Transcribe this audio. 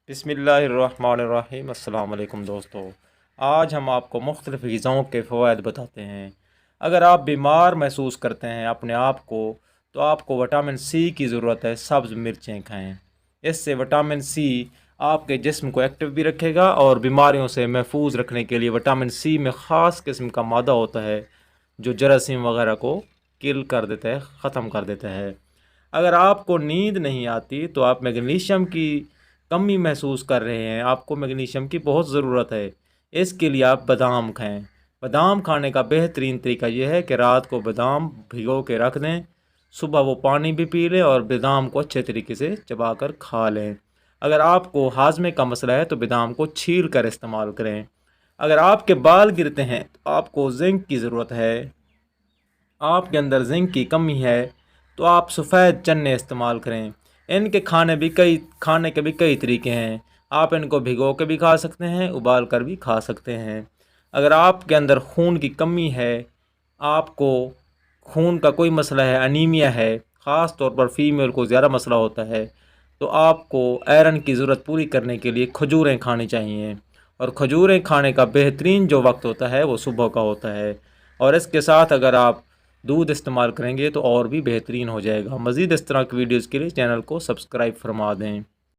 बिस्मिल्लाहिर्रहमानिर्रहीम। अस्सलाम वालेकुम दोस्तों, आज हम आपको मुख्तलिफ़ ग़िज़ाओं के फ़वाइद बताते हैं। अगर आप बीमार महसूस करते हैं अपने आप को तो आपको विटामिन सी की ज़रूरत है। सब्ज़ मिर्चें खाएं, इससे विटामिन सी आपके जिस्म को एक्टिव भी रखेगा और बीमारियों से महफूज रखने के लिए विटामिन सी में ख़ास किस्म का मादा होता है जो जरासीम वगैरह को किल कर देता है, ख़त्म कर देता है। अगर आपको नींद नहीं आती तो आप मैग्नीशियम की कमी महसूस कर रहे हैं, आपको मैग्नीशियम की बहुत ज़रूरत है। इसके लिए आप बादाम खाएं। बादाम खाने का बेहतरीन तरीका यह है कि रात को बादाम भिगो के रख दें, सुबह वो पानी भी पी लें और बादाम को अच्छे तरीके से चबा कर खा लें। अगर आपको हाजमे का मसला है तो बादाम को छील कर इस्तेमाल करें। अगर आपके बाल गिरते हैं तो आपको जिंक की ज़रूरत है, आपके अंदर जिंक की कमी है तो आप सफ़ेद चने इस्तेमाल करें। इनके खाने के भी कई तरीके हैं। आप इनको भिगो के भी खा सकते हैं, उबाल कर भी खा सकते हैं। अगर आपके अंदर खून की कमी है, आपको खून का कोई मसला है, अनीमिया है, ख़ास तौर पर फ़ीमेल को ज़्यादा मसला होता है, तो आपको आयरन की ज़रूरत पूरी करने के लिए खजूरें खानी चाहिए। और खजूरें खाने का बेहतरीन जो वक्त होता है वो सुबह का होता है। और इसके साथ अगर आप दूध इस्तेमाल करेंगे तो और भी बेहतरीन हो जाएगा। मज़ीद इस तरह की वीडियोज़ के लिए चैनल को सब्सक्राइब फरमा दें।